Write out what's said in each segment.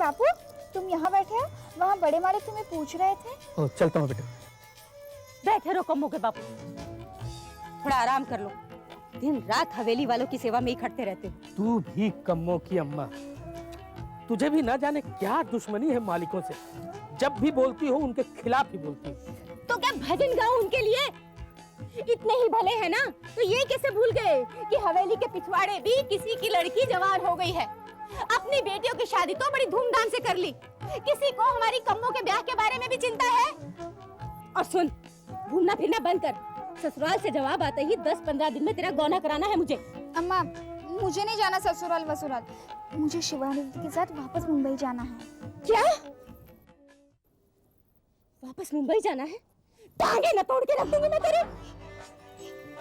बापू, तुम यहाँ बैठे हो? वहाँ बड़े मालिक तुम्हें पूछ रहे थे। ओ, चलता हूँ बेटा। बैठे रहो कम्मो के बापू, थोड़ा आराम कर लो। दिन रात हवेली वालों की सेवा में ही खटते रहते हो। तू भी कम्मो की अम्मा, तुझे भी ना जाने क्या दुश्मनी है मालिकों से। जब भी बोलती हो उनके खिलाफ ही बोलती हो। तो क्या भजन गाऊं उनके लिए? इतने ही भले हैं ना, तो ये कैसे भूल गए कि हवेली के पिछवाड़े भी किसी की लड़की जवान हो गई है। अपनी बेटियों की शादी तो बड़ी धूमधाम से कर ली, किसी को हमारी कम्मो के ब्याह के बारे में भी चिंता है? और सुन, घूमना फिरना बंद कर। ससुराल से जवाब आते ही 10-15 दिन में तेरा गौना कराना है मुझे। अम्मा, मुझे नहीं जाना ससुराल वसुराल, मुझे शिवानी के साथ वापस मुंबई जाना है। क्या? वापस मुंबई जाना है? टांगे न तोड़ के रख दूंगी मैं तेरी।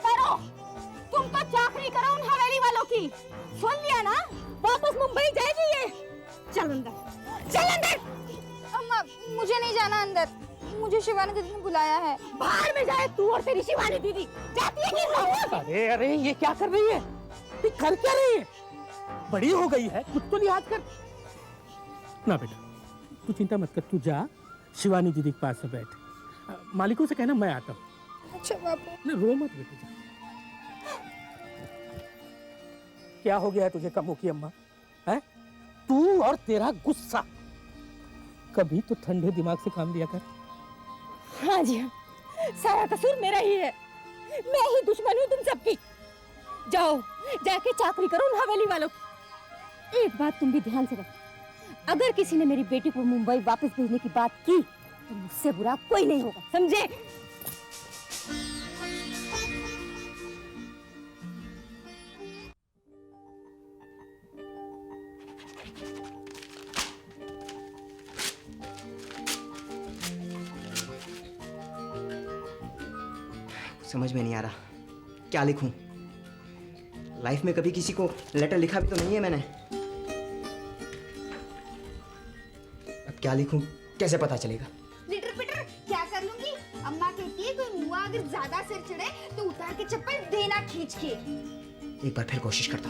करो, तुम तो चाकरी करो उन हवेली वालों की। सुन लिया ना, वापस मुंबई जाएगी ये। चल अंदर, चल अंदर। अम्मा, मुझे नहीं जाना अंदर, मुझे शिवानी दीदी ने बुलाया है। बाहर में जाए तू और तेरी शिवानी दीदी। जाती है कि नहीं? अरे अरे, ये क्या कर रही है? ये कर क्या रही है? बड़ी हो गई है, कुछ तो लिहाज कर। ना बेटा, तू चिंता मत कर, तू जा शिवानी दीदी के पास से बैठ। मालिकों से कहना मैं आता हूँ। अच्छा बापू। ना रो मत बेटा, जा। क्या हो गया है तुझे कम्मो की अम्मा? है तू और तेरा गुस्सा। कभी तो ठंडे दिमाग से काम लिया कर। हाँ जी हाँ, सारा कसूर मेरा ही है। मैं ही दुश्मन हूँ तुम सबकी। जाओ, जाके चाकरी करो उन हवेली वालों की। एक बात तुम भी ध्यान से रखो, अगर किसी ने मेरी बेटी को मुंबई वापस भेजने की बात की तो मुझसे बुरा कोई नहीं होगा, समझे? समझ में नहीं आ रहा क्या लिखूं। लाइफ में कभी किसी को लेटर लिखा भी तो नहीं है मैंने। अब क्या लिखूं, कैसे पता चलेगा? लिटर पिटर क्या कर लूंगी? अम्मा कहती है कोई मुआ अगर ज्यादा सिर चढ़े तो उतार के चप्पल देना खींच के। एक बार फिर कोशिश करता।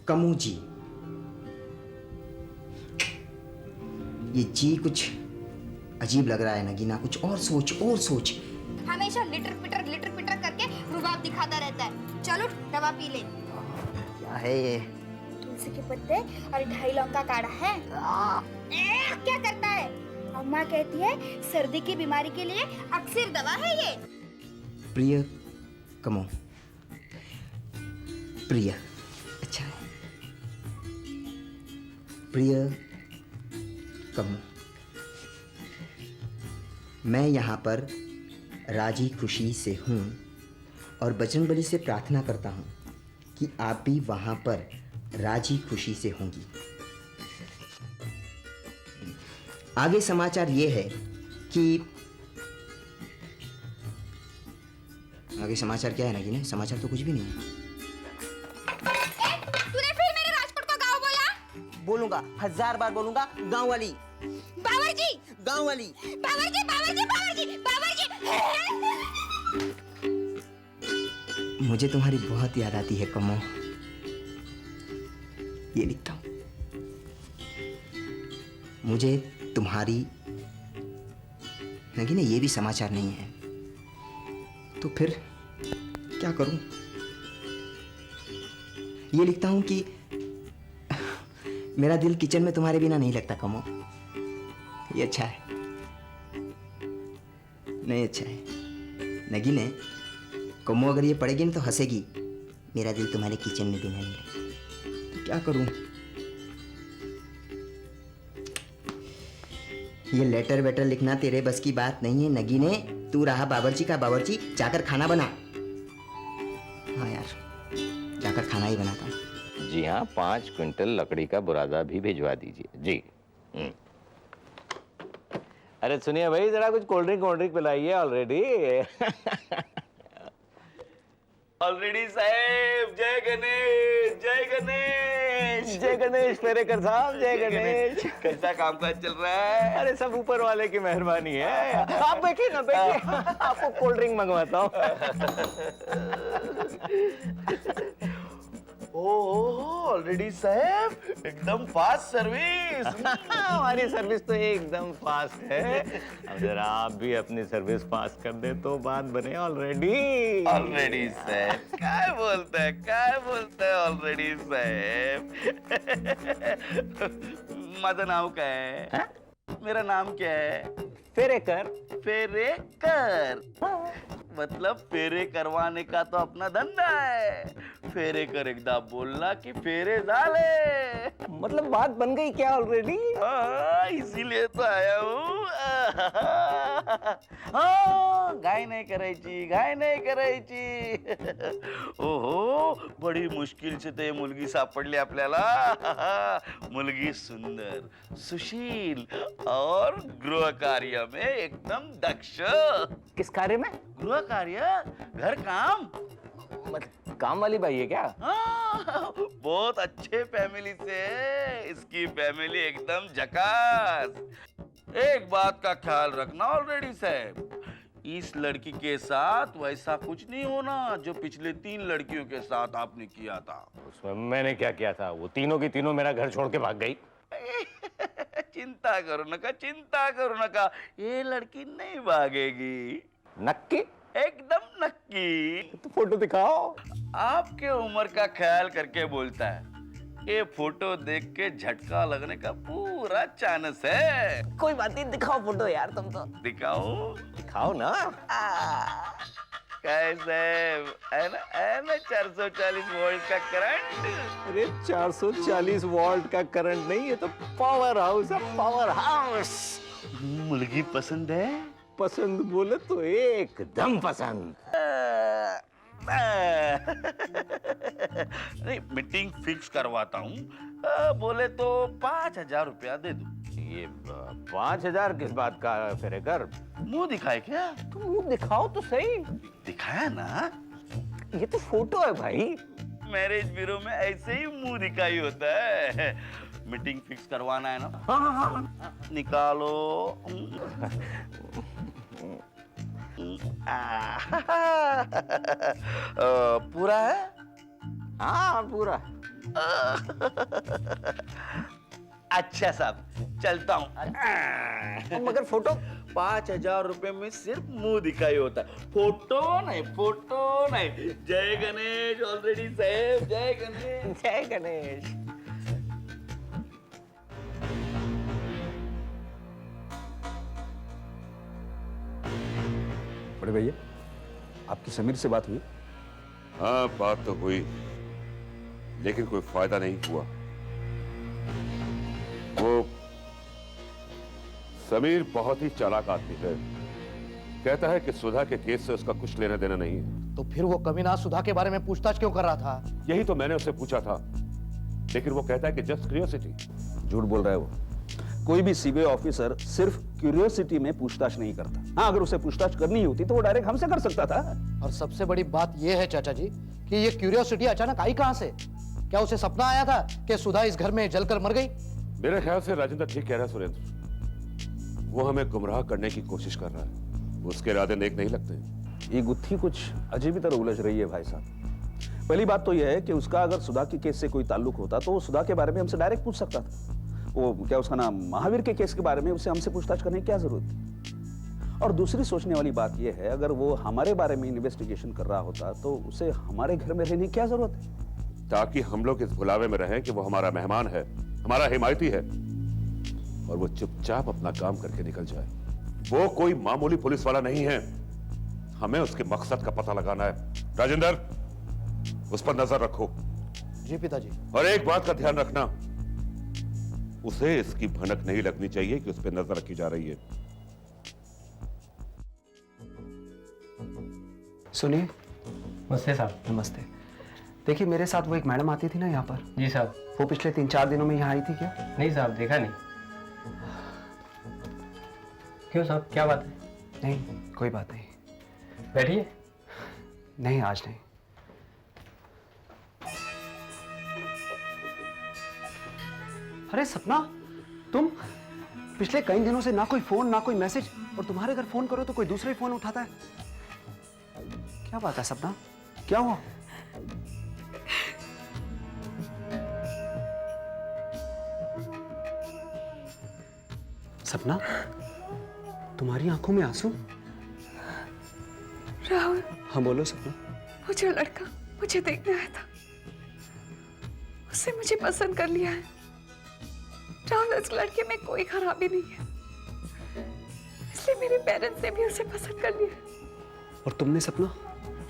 कमू जी, ये जी कुछ अजीब लग रहा है नगीना, कुछ और सोच और सोच। हमेशा लिटर पिटर करके रुबाब दिखाता रहता है। चलो दवा पी ले। क्या है ये? तुलसी के पत्ते और 2.5 लौंग का काढ़ा है। क्या करता है? अम्मा कहती है सर्दी की बीमारी के लिए अक्सर दवा है ये। प्रिय कमो, प्रिय अच्छा है। प्रिय कमो, मैं यहाँ पर राजी खुशी से हूँ और बजरंगबली से प्रार्थना करता हूँ कि आप भी वहाँ पर राजी खुशी से होंगी। आगे समाचार ये है कि आगे समाचार क्या है नगीना? समाचार तो कुछ भी नहीं है। तूने फिर मेरे राजकोट को गाँव बोला? बोलूंगा, 1000 बार बोलूंगा। गाँव वाली, बावर्ची, गाँव वाली, बावर्ची, बावर्ची, बावर्ची, बावर्ची। मुझे तुम्हारी बहुत याद आती है कमो। ये लिखता हूं, मुझे तुम्हारी नगीना ये भी समाचार नहीं है तो फिर क्या करूं? ये लिखता हूं कि मेरा दिल किचन में तुम्हारे बिना नहीं लगता कमो। ये अच्छा है? नहीं अच्छा है नगीने। कमो अगर ये पढ़ेगी ना तो हंसेगी, मेरा दिल तुम्हारे किचन में बिना नहीं लगता। तो क्या करूं? ये लेटर वेटर लिखना तेरे बस की बात नहीं है नगीने। तू रहा बावर्ची का बावर्ची, जाकर खाना बना। हाँ यार, जाकर खाना ही बनाता हूँ। जी हाँ, 5 क्विंटल लकड़ी का बुरादा भी भिजवा दीजिए जी। अरे सुनिए भाई, जरा कुछ कोल्ड ड्रिंक पिलाइए। ऑलरेडी ऑलरेडी साहब, जय गणेश, जय गणेश। जय गणेश फेरेकर साहब, जय गणेश। कैसा कामकाज चल रहा है? अरे सब ऊपर वाले की मेहरबानी है। आप बैठिए ना, बैठिए, आपको कोल्ड ड्रिंक मंगवाता हूँ। ऑलरेडी साहब, एकदम फास्ट सर्विस। हमारी सर्विस तो एकदम फास्ट है। अब जरा आप भी अपनी सर्विस फास्ट कर दे तो बात बने। ऑलरेडी ऑलरेडी साहब, क्या बोलता है ऑलरेडी साहब? माझं नाव काय है? हाँ? मेरा नाम क्या है? फेरेकर। फेरेकर। मतलब फेरे करवाने का तो अपना धंधा है। फेरेकर एकदा बोलला कि फेरे झाले। मतलब बात बन गई क्या ऑलरेडी? इसीलिए तो आया हूँ। हाँ, घाई नाही करायची। ओहो, बड़ी मुश्किल से ते मुलगी सापडली आपल्याला। मुलगी सुंदर, सुशील और गृह कार्य में एकदम दक्ष। किस कार्य में? गृह कार्य, घर काम। मतलब काम वाली बाई है क्या? हाँ, बहुत अच्छे फैमिली से है। इसकी फैमिली एकदम झकास। एक बात का ख्याल रखना ऑलरेडी साहब, इस लड़की के साथ वैसा कुछ नहीं होना जो पिछले 3 लड़कियों के साथ आपने किया था। उसमें मैंने क्या किया था? वो तीनों की तीनों मेरा घर छोड़ के भाग गई। चिंता करो नका, ये लड़की नहीं भागेगी। नक्की? एकदम नक्की। तो फोटो दिखाओ। आपके उम्र का ख्याल करके बोलता है। ये फोटो देख के झटका लगने का पूरा चांस है। कोई बात नहीं, दिखाओ फोटो यार तुम तो। दिखाओ ना। कैसे है ना 440 वोल्ट का करंट। अरे 440 वोल्ट का करंट नहीं, ये तो पावर हाउस है, पावर हाउस। मुलगी पसंद है? पसंद बोले तो एकदम पसंद। नहीं, मीटिंग फिक्स करवाता हूँ। बोले तो 5,000 रुपया दे दूं। ये 5,000 किस बात का फेरेकर? मुंह दिखाए क्या? तुम मुंह दिखाओ तो सही। दिखाया ना। ये तो फोटो है भाई। मैरिज ब्यूरो में ऐसे ही मुंह दिखाई होता है। मीटिंग फिक्स करवाना है ना? हाँ। निकालो। पूरा है? हाँ पूरा। अच्छा साहब, चलता हूँ। मगर फोटो 5,000 रुपए में सिर्फ मुंह दिखाई होता है, फोटो नहीं। जय गणेश ऑलरेडी साहब, जय गणेश। जय गणेश। बड़े भैया, आपकी समीर से बात हुई? हाँ, बात तो हुई, लेकिन कोई फायदा नहीं हुआ। वो समीर बहुत ही चालाक आदमी है। कहता है कि सुधा के केस से उसका कुछ लेना देना नहीं है। तो फिर वो कमीना सुधा के बारे में पूछताछ क्यों कर रहा था? यही तो मैंने उससे पूछा था, लेकिन वो कहता है कि जस्ट क्यूरियोसिटी। झूठ बोल रहा है वो। कोई भी सीबीआई ऑफिसर सिर्फ क्यूरियोसिटी में पूछताछ नहीं करता। हाँ, अगर उसे पूछताछ करनी होती तो वो डायरेक्ट हमसे कर सकता था। और सबसे बड़ी बात यह है चाचा जी कि ये क्यूरियोसिटी अचानक आई कहां से? क्या उसे सपना आया था कि सुधा इस घर में जलकर मर गई? मेरे ख्याल से राजेंद्र ठीक कह रहा है सुरेंद्र। वो हमें गुमराह करने की कोशिश कर रहा है। उसके इरादे नेक नहीं लगते। ये गुत्थी कुछ अजीब ही तरह उलझ रही है भाई साहब। पहली बात तो यह है कि उसका अगर सुधा के केस से कोई ताल्लुक होता तो वो सुधा के बारे में हमसे डायरेक्ट पूछ सकता था। वो क्या उसका नाम महावीर के केस के बारे में उसे हमसे पूछताछ करने की क्या जरूरत थी? और दूसरी सोचने वाली बात यह है, अगर वो हमारे बारे में इन्वेस्टिगेशन कर रहा होता तो उसे हमारे घर में रहने की क्या जरूरत है? ताकि हम लोग इस भुलावे में रहें कि वो हमारा मेहमान है, हमारा हिमायती है, और वो चुपचाप अपना काम करके निकल जाए। वो कोई मामूली पुलिस वाला नहीं है। हमें उसके मकसद का पता लगाना है। राजेंद्र, उस पर नजर रखो। जी पिताजी। और एक बात का ध्यान रखना, उसे इसकी भनक नहीं लगनी चाहिए कि उस पर नजर रखी जा रही है। सुनिए। नमस्ते साहब। नमस्ते। देखिए, मेरे साथ वो एक मैडम आती थी ना यहाँ पर। जी साहब। वो पिछले 3-4 दिनों में यहाँ आई थी क्या? नहीं साहब, देखा नहीं। क्यों साहब, क्या बात है? नहीं, कोई बात नहीं। बैठिए। नहीं, आज नहीं। अरे सपना, तुम पिछले कई दिनों से ना कोई फोन ना कोई मैसेज, और तुम्हारे घर फोन करो तो कोई दूसरा ही फोन उठाता है। क्या बात है सपना, क्या हुआ? सपना, तुम्हारी आंखों में आंसू? राहुल, हाँ बोलो सपना। वो जो लड़का मुझे देखने आया था, उसने मुझे पसंद कर लिया है। राहुल, उस लड़के में कोई खराबी नहीं है, इसलिए मेरे पेरेंट्स ने भी उसे पसंद कर लिया। और तुमने सपना?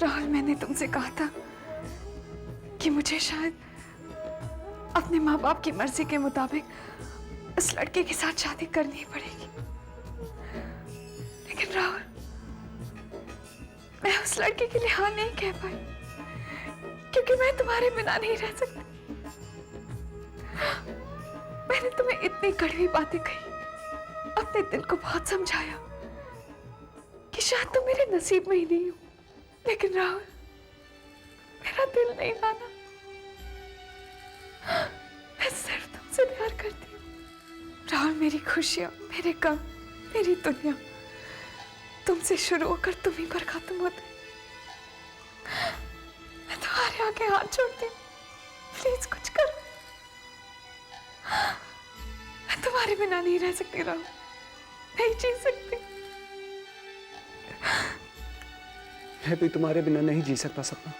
राहुल, मैंने तुमसे कहा था कि मुझे शायद अपने माँ बाप की मर्जी के मुताबिक उस लड़के के साथ शादी करनी ही पड़ेगी। लेकिन राहुल, मैं उस लड़के के लिए हाँ नहीं कह पाई, क्योंकि मैं तुम्हारे बिना नहीं रह सकती। मैंने तुम्हें इतनी कड़वी बातें कही, अपने दिल को बहुत समझाया कि शायद तुम मेरे नसीब में ही नहीं हो, लेकिन राहुल, मेरा दिल नहीं माना। मैं सिर्फ तुमसे प्यार करती हूँ। राहुल, मेरी खुशियां, मेरे गम, मेरी दुनिया तुमसे शुरू होकर तुम्हीं पर खत्म होते। मैं तुम्हारे आगे हाथ जोड़ती हूँ, प्लीज कुछ करो। मैं तुम्हारे बिना नहीं रह सकती राहुल, नहीं जी सकती। मैं भी तुम्हारे बिना नहीं जी सकता सपना।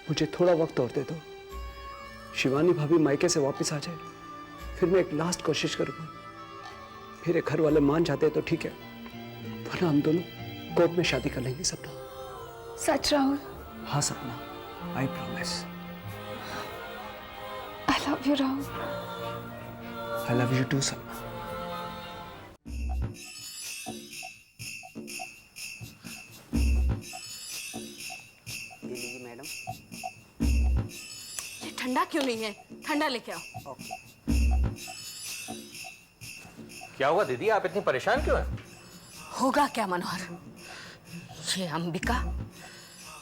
मुझे थोड़ा वक्त और दे दो। शिवानी भाभी मायके से वापस आ जाए, फिर मैं एक लास्ट कोशिश करूंगा। मेरे घर वाले मान जाते तो ठीक है, वरना हम दोनों कोर्ट में शादी कर लेंगे सपना। सच राहुल? हाँ Sapna, I promise. I love you Rahul. I love you too Sapna. Madam, ये ठंडा क्यों नहीं है? ठंडा लेके आओ। क्या हुआ दीदी, आप इतनी परेशान क्यों हैं? होगा क्या मनोहर, ये अंबिका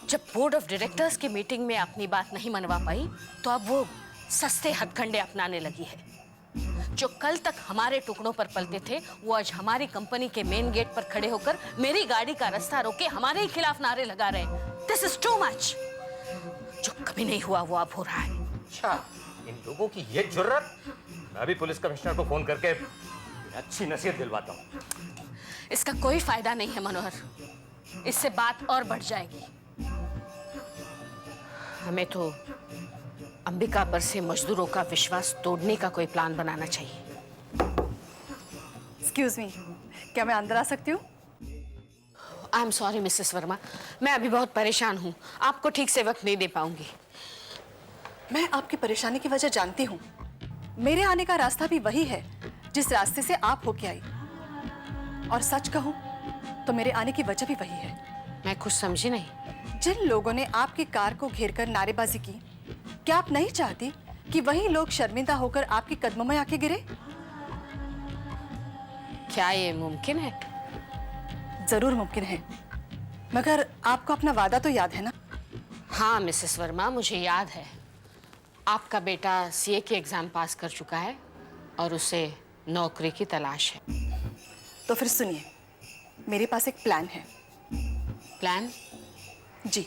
जब बोर्ड ऑफ डायरेक्टर्स की मीटिंग में अपनी बात नहीं मनवा पाई, तो अब वो सस्ते हथकंडे अपनाने लगी है। जो कल तक हमारे टुकड़ों पर पलते थे, वो आज हमारी कंपनी के मेन गेट पर खड़े होकर मेरी गाड़ी का रास्ता रोके हमारे ही खिलाफ नारे लगा रहे हैं। This is too much. जो कभी नहीं हुआ वो अब हो रहा है। अच्छा, इन लोगों की ये जुर्रत। मैं भी पुलिस कमिश्नर को फोन करके अच्छी नसीहत दिलवाता हूँ। इसका कोई फायदा नहीं है मनोहर, इससे बात और बढ़ जाएगी। हमें तो अंबिका पर से मजदूरों का विश्वास तोड़ने का कोई प्लान बनाना चाहिए। एक्सक्यूज मी, क्या मैं अंदर आ सकती हूँ? I am sorry Mrs Verma, मैं अभी बहुत परेशान हूँ, आपको ठीक से वक्त नहीं दे पाऊंगी। मैं आपकी परेशानी की वजह जानती हूँ। मेरे आने का रास्ता भी वही है जिस रास्ते से आप होके आई, और सच कहूँ तो मेरे आने की वजह भी वही है। मैं कुछ समझी नहीं। जिन लोगों ने आपकी कार को घेरकर नारेबाजी की, क्या आप नहीं चाहती कि वही लोग शर्मिंदा होकर आपके कदमों में आके गिरे? क्या ये मुमकिन है? जरूर मुमकिन है, मगर आपको अपना वादा तो याद है ना? हाँ मिसेस वर्मा, मुझे याद है। आपका बेटा सीए के एग्जाम पास कर चुका है और उसे नौकरी की तलाश है। तो फिर सुनिए, मेरे पास एक प्लान है। प्लान? जी।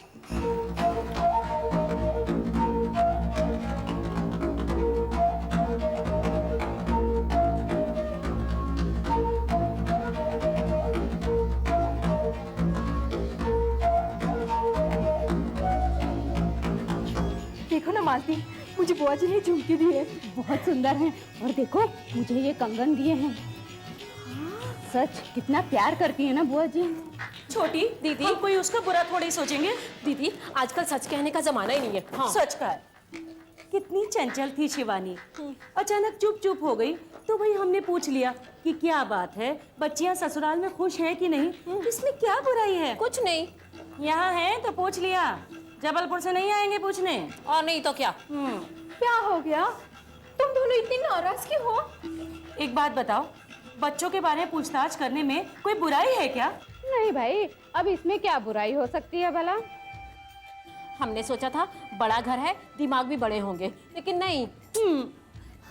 देखो ना मालती, मुझे बुआ जी ने झुमके दिए, बहुत सुंदर हैं। और देखो मुझे ये कंगन दिए हैं। सच कितना प्यार करती है ना बुआ जी। छोटी दीदी, हम कोई उसका बुरा थोड़ी सोचेंगे। दीदी, आजकल सच कहने का जमाना ही नहीं है। हाँ। सच का है। कितनी चंचल थी शिवानी, अचानक चुप चुप हो गई, तो भाई हमने पूछ लिया कि क्या बात है, बच्चियां ससुराल में खुश हैं कि नहीं, इसमें क्या बुराई है? कुछ नहीं। यहाँ है तो पूछ लिया, जबलपुर से नहीं आएंगे पूछने? और नहीं तो क्या। क्या हो गया, तुम दोनों इतनी नाराज क्यों हो? एक बात बताओ, बच्चों के बारे में पूछताछ करने में कोई बुराई है क्या? नहीं भाई, अब इसमें क्या बुराई हो सकती है भला? हमने सोचा था बड़ा घर है, दिमाग भी बड़े होंगे, लेकिन नहीं।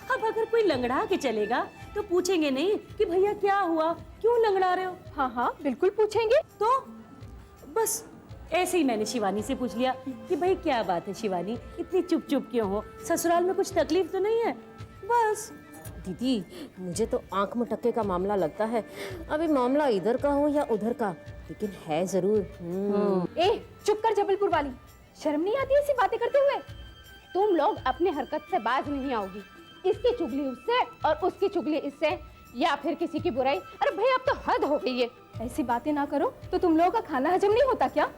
अब अगर कोई लंगड़ा के चलेगा तो पूछेंगे नहीं कि भैया क्या हुआ, क्यों लंगड़ा रहे हो? हाँ हाँ बिल्कुल पूछेंगे। तो बस ऐसे ही मैंने शिवानी से पूछ लिया कि भाई क्या बात है शिवानी, इतनी चुप चुप क्यों हो, ससुराल में कुछ तकलीफ तो नहीं है? बस। दीदी मुझे तो आंख मटक्के का मामला लगता है। अभी मामला इधर का हो या उधर का, लेकिन है जरूर। ए चुप कर जबलपुर वाली, शर्म नहीं आती ऐसी बातें करते हुए? तुम लोग अपने हरकत से बाज नहीं आओगी। इसकी चुगली उससे और उसकी चुगली इससे, या फिर किसी की बुराई। अरे भाई अब तो हद हो गई है। ऐसी बातें ना करो तो तुम लोगों का खाना हजम नहीं होता क्या?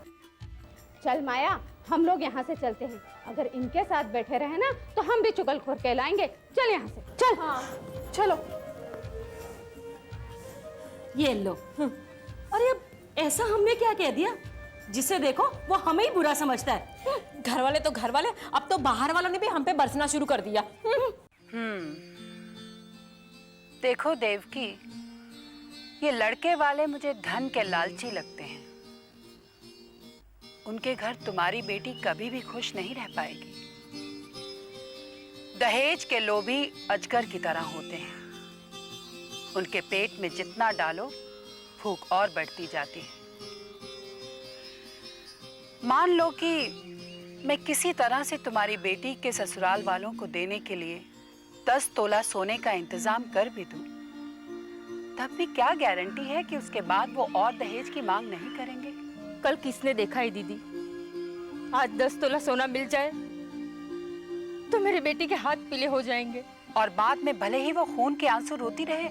चल माया हम लोग यहाँ से चलते हैं। अगर इनके साथ बैठे रहे ना तो हम भी चुगलखोर कहलाएंगे। चल यहाँ से चल। हाँ चलो। ये लो। अरे अब ऐसा हमने क्या कह दिया? जिसे देखो वो हमें ही बुरा समझता है। घर वाले तो घर वाले, अब तो बाहर वालों ने भी हम पे बरसना शुरू कर दिया। देखो देवकी, ये लड़के वाले मुझे धन के लालची लगते हैं। उनके घर तुम्हारी बेटी कभी भी खुश नहीं रह पाएगी। दहेज के लोभी अजगर की तरह होते हैं। उनके पेट में जितना डालो भूख और बढ़ती जाती है। मान लो कि मैं किसी तरह से तुम्हारी बेटी के ससुराल वालों को देने के लिए 10 तोला सोने का इंतजाम कर भी दूं, तब भी क्या गारंटी है कि उसके बाद वो और दहेज की मांग नहीं करेंगे? कल किसने देखा है दीदी, आज 10 तोला सोना मिल जाए तो मेरी बेटी के हाथ पीले हो जाएंगे। और बाद में भले ही वो खून के आंसू रोती रहे।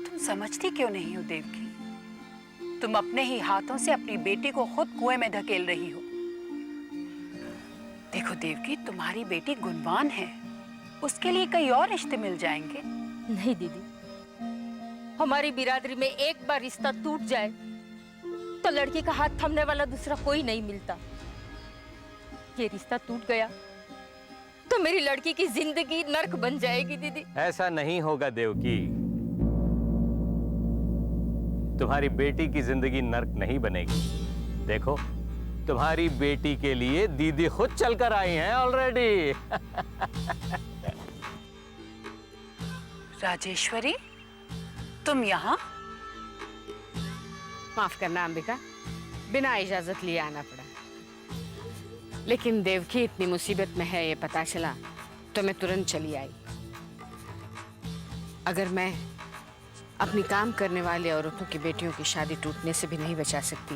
तुम समझती क्यों नहीं हो देवकी? तुम अपने ही हाथों से अपनी बेटी को खुद कुएं में धकेल रही हो। देखो देवकी, तुम्हारी बेटी गुणवान है, उसके लिए कई और रिश्ते मिल जाएंगे। नहीं दीदी, हमारी बिरादरी में एक बार रिश्ता टूट जाए तो लड़की का हाथ थमने वाला दूसरा कोई नहीं मिलता। ये रिश्ता टूट गया तो मेरी लड़की की जिंदगी नर्क बन जाएगी दीदी। ऐसा नहीं होगा देवकी, तुम्हारी बेटी की जिंदगी नर्क नहीं बनेगी। देखो, तुम्हारी बेटी के लिए दीदी खुद चलकर आई हैं ऑलरेडी। राजेश्वरी, तुम यहाँ? माफ करना अंबिका, बिना इजाजत लिए आना पड़ा। लेकिन देवकी इतनी मुसीबत में है ये पता चला तो मैं तुरंत चली आई। अगर मैं अपनी काम करने वाले औरतों की बेटियों की शादी टूटने से भी नहीं बचा सकती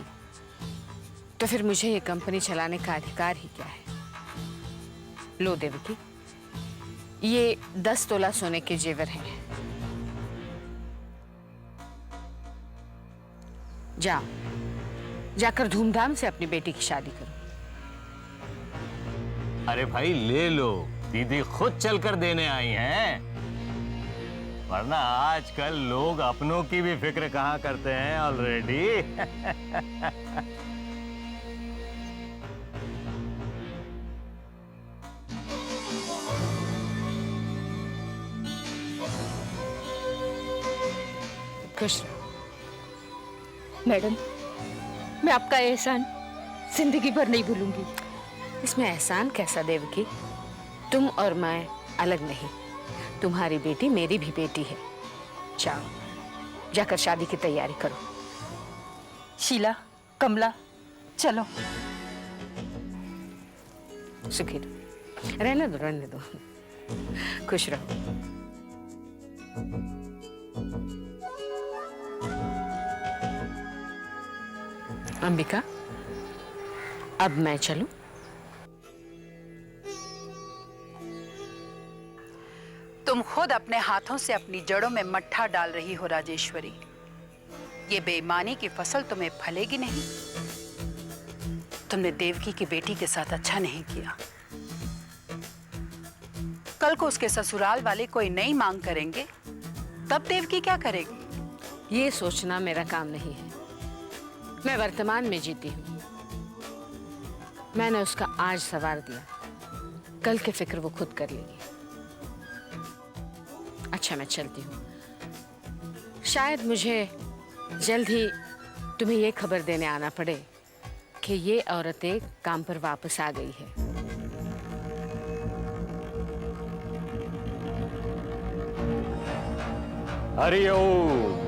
तो फिर मुझे ये कंपनी चलाने का अधिकार ही क्या है? लो देवकी, ये 10 तोला सोने के जेवर हैं। जाओ, जाकर धूमधाम से अपनी बेटी की शादी करो। अरे भाई ले लो, दीदी खुद चलकर देने आई हैं। वरना आजकल लोग अपनों की भी फिक्र कहाँ करते हैं ऑलरेडी। खुश मैडम, मैं आपका एहसान जिंदगी भर नहीं भूलूंगी। इसमें एहसान कैसा देवकी? तुम और मैं अलग नहीं, तुम्हारी बेटी मेरी भी बेटी है। जाओ, जाकर शादी की तैयारी करो। शीला, कमला, चलो। सुखी रहो, रहने दो, रहने दो। खुश रहो। अंबिका, अब मैं चलूं? तुम खुद अपने हाथों से अपनी जड़ों में मट्ठा डाल रही हो राजेश्वरी। ये बेईमानी की फसल तुम्हें फलेगी नहीं। तुमने देवकी की बेटी के साथ अच्छा नहीं किया। कल को उसके ससुराल वाले कोई नई मांग करेंगे, तब देवकी क्या करेगी? ये सोचना मेरा काम नहीं है। मैं वर्तमान में जीती हूँ। मैंने उसका आज सवार दिया, कल की फिक्र वो खुद कर लेगी। अच्छा, मैं चलती हूँ। शायद मुझे जल्द ही तुम्हें ये खबर देने आना पड़े कि ये औरतें काम पर वापस आ गई है। हरिओम।